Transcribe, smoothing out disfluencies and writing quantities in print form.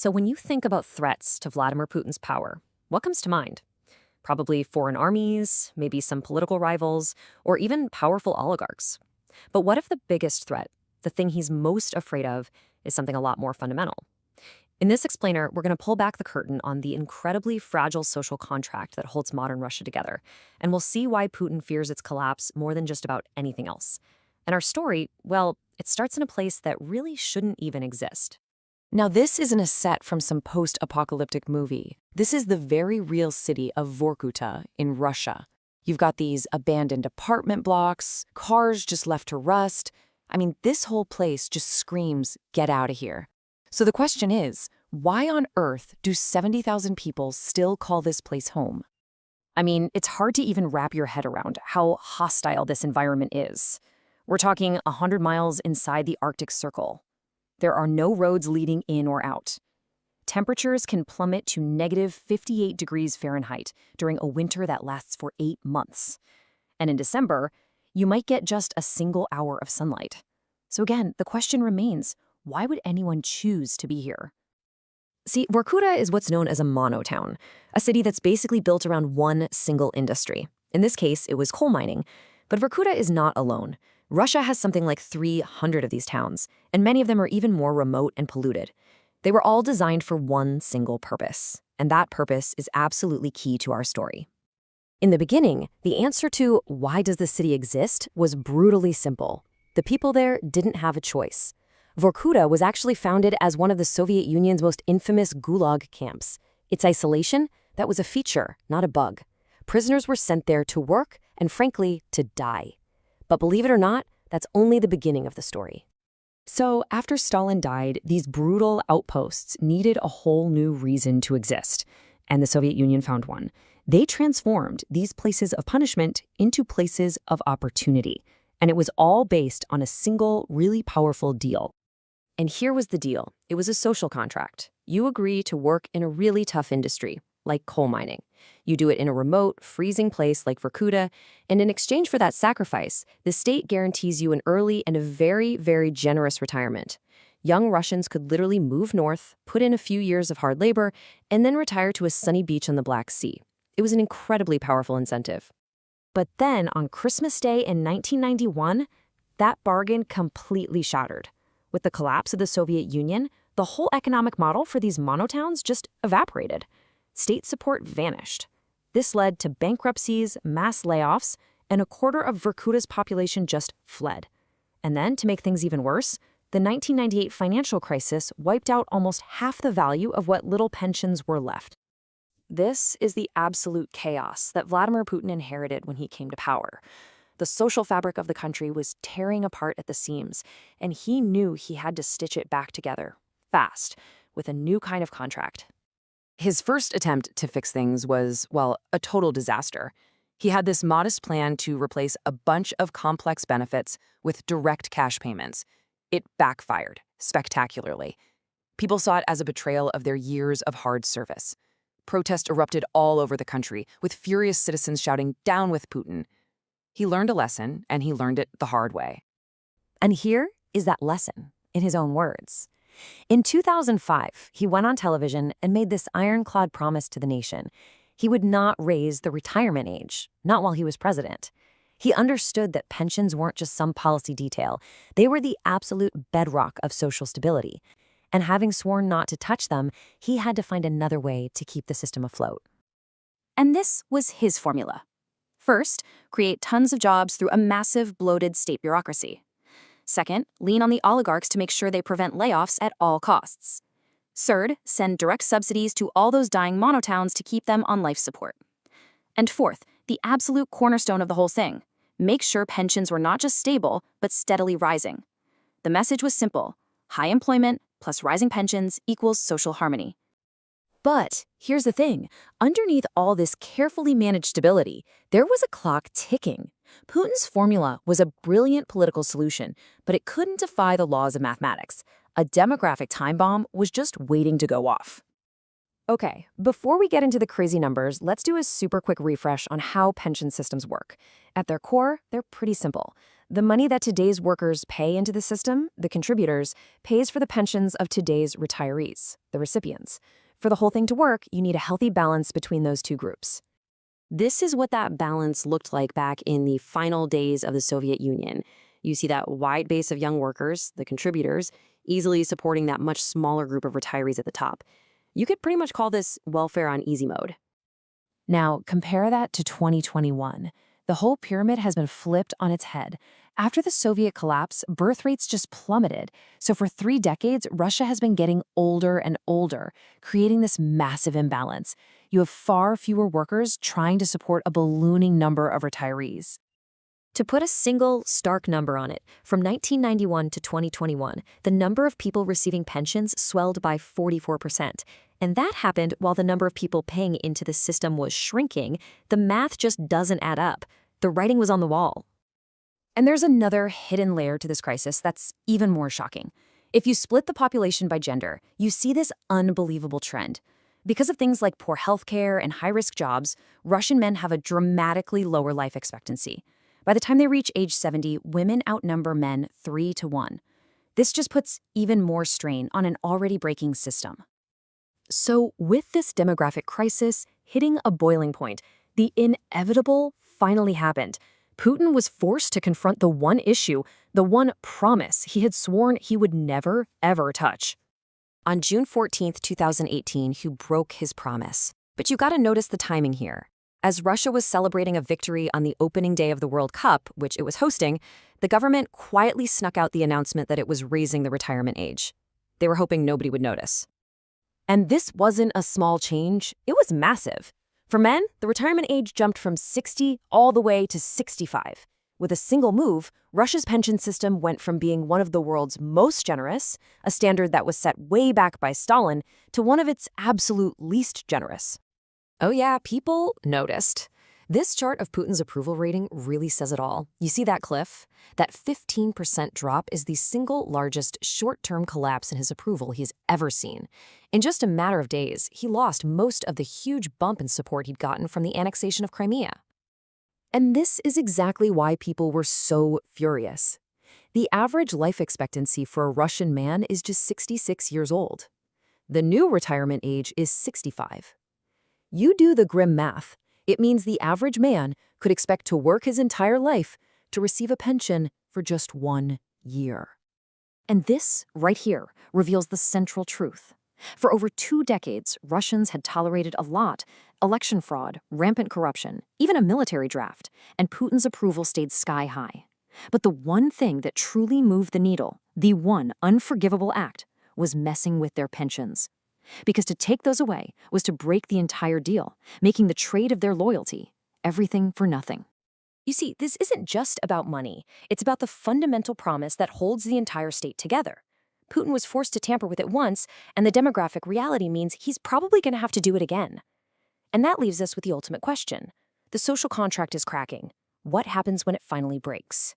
So when you think about threats to Vladimir Putin's power, what comes to mind? Probably foreign armies, maybe some political rivals, or even powerful oligarchs. But what if the biggest threat, the thing he's most afraid of, is something a lot more fundamental? In this explainer, we're going to pull back the curtain on the incredibly fragile social contract that holds modern Russia together, and we'll see why Putin fears its collapse more than just about anything else. And our story, well, it starts in a place that really shouldn't even exist. Now, this isn't a set from some post-apocalyptic movie. This is the very real city of Vorkuta in Russia. You've got these abandoned apartment blocks, cars just left to rust. I mean, this whole place just screams, get out of here. So the question is, why on earth do 70,000 people still call this place home? I mean, it's hard to even wrap your head around how hostile this environment is. We're talking 100 miles inside the Arctic Circle. There are no roads leading in or out. Temperatures can plummet to negative 58 degrees Fahrenheit during a winter that lasts for 8 months. And in December, you might get just a single hour of sunlight. So again, the question remains, why would anyone choose to be here? See, Vorkuta is what's known as a monotown, a city that's basically built around one single industry. In this case, it was coal mining. But Vorkuta is not alone. Russia has something like 300 of these towns, and many of them are even more remote and polluted. They were all designed for one single purpose, and that purpose is absolutely key to our story. In the beginning, the answer to why does the city exist was brutally simple. The people there didn't have a choice. Vorkuta was actually founded as one of the Soviet Union's most infamous gulag camps. Its isolation, that was a feature, not a bug. Prisoners were sent there to work and, frankly, to die. But believe it or not, that's only the beginning of the story. So after Stalin died, these brutal outposts needed a whole new reason to exist, and the Soviet Union found one. They transformed these places of punishment into places of opportunity, and it was all based on a single, really powerful deal. And here was the deal. It was a social contract. You agree to work in a really tough industry, like coal mining. You do it in a remote, freezing place like Vorkuta, and in exchange for that sacrifice, the state guarantees you an early and a very, very generous retirement. Young Russians could literally move north, put in a few years of hard labor, and then retire to a sunny beach on the Black Sea. It was an incredibly powerful incentive. But then, on Christmas Day in 1991, that bargain completely shattered. With the collapse of the Soviet Union, the whole economic model for these monotowns just evaporated. State support vanished. This led to bankruptcies, mass layoffs, and a quarter of Vorkuta's population just fled. And then, to make things even worse, the 1998 financial crisis wiped out almost half the value of what little pensions were left. This is the absolute chaos that Vladimir Putin inherited when he came to power. The social fabric of the country was tearing apart at the seams, and he knew he had to stitch it back together, fast, with a new kind of contract. His first attempt to fix things was, well, a total disaster. He had this modest plan to replace a bunch of complex benefits with direct cash payments. It backfired spectacularly. People saw it as a betrayal of their years of hard service. Protest erupted all over the country, with furious citizens shouting, "Down with Putin." He learned a lesson, and he learned it the hard way. And here is that lesson, in his own words. In 2005, he went on television and made this ironclad promise to the nation. He would not raise the retirement age, not while he was president. He understood that pensions weren't just some policy detail. They were the absolute bedrock of social stability. And having sworn not to touch them, he had to find another way to keep the system afloat. And this was his formula. First, create tons of jobs through a massive, bloated state bureaucracy. Second, lean on the oligarchs to make sure they prevent layoffs at all costs. Third, send direct subsidies to all those dying monotowns to keep them on life support. And fourth, the absolute cornerstone of the whole thing, make sure pensions were not just stable, but steadily rising. The message was simple: high employment plus rising pensions equals social harmony. But here's the thing, underneath all this carefully managed stability, there was a clock ticking. Putin's formula was a brilliant political solution, but it couldn't defy the laws of mathematics. A demographic time bomb was just waiting to go off. Okay, before we get into the crazy numbers, let's do a super quick refresh on how pension systems work. At their core, they're pretty simple. The money that today's workers pay into the system, the contributors, pays for the pensions of today's retirees, the recipients. For the whole thing to work, you need a healthy balance between those two groups. This is what that balance looked like back in the final days of the Soviet Union. You see that wide base of young workers, the contributors, easily supporting that much smaller group of retirees at the top. You could pretty much call this welfare on easy mode. Now, compare that to 2021. The whole pyramid has been flipped on its head. After the Soviet collapse, birth rates just plummeted. So for 3 decades, Russia has been getting older and older, creating this massive imbalance. You have far fewer workers trying to support a ballooning number of retirees. To put a single, stark number on it, from 1991 to 2021, the number of people receiving pensions swelled by 44%. And that happened while the number of people paying into the system was shrinking. The math just doesn't add up. The writing was on the wall. And there's another hidden layer to this crisis that's even more shocking. If you split the population by gender, you see this unbelievable trend. Because of things like poor healthcare and high-risk jobs, Russian men have a dramatically lower life expectancy. By the time they reach age 70, women outnumber men 3 to 1. This just puts even more strain on an already breaking system. So, with this demographic crisis hitting a boiling point, the inevitable finally happened. Putin was forced to confront the one issue, the one promise he had sworn he would never, ever touch. On June 14, 2018, he broke his promise. But you gotta notice the timing here. As Russia was celebrating a victory on the opening day of the World Cup, which it was hosting, the government quietly snuck out the announcement that it was raising the retirement age. They were hoping nobody would notice. And this wasn't a small change, it was massive. For men, the retirement age jumped from 60 all the way to 65. With a single move, Russia's pension system went from being one of the world's most generous, a standard that was set way back by Stalin, to one of its absolute least generous. Oh yeah, people noticed. This chart of Putin's approval rating really says it all. You see that cliff? That 15% drop is the single largest short-term collapse in his approval he's ever seen. In just a matter of days, he lost most of the huge bump in support he'd gotten from the annexation of Crimea. And this is exactly why people were so furious. The average life expectancy for a Russian man is just 66 years old. The new retirement age is 65. You do the grim math. It means the average man could expect to work his entire life to receive a pension for just 1 year. And this, right here, reveals the central truth. For over 2 decades, Russians had tolerated a lot: election fraud, rampant corruption, even a military draft, and Putin's approval stayed sky high. But the one thing that truly moved the needle, the one unforgivable act, was messing with their pensions. Because to take those away was to break the entire deal, making the trade of their loyalty everything for nothing. You see, this isn't just about money. It's about the fundamental promise that holds the entire state together. Putin was forced to tamper with it once, and the demographic reality means he's probably going to have to do it again. And that leaves us with the ultimate question. The social contract is cracking. What happens when it finally breaks?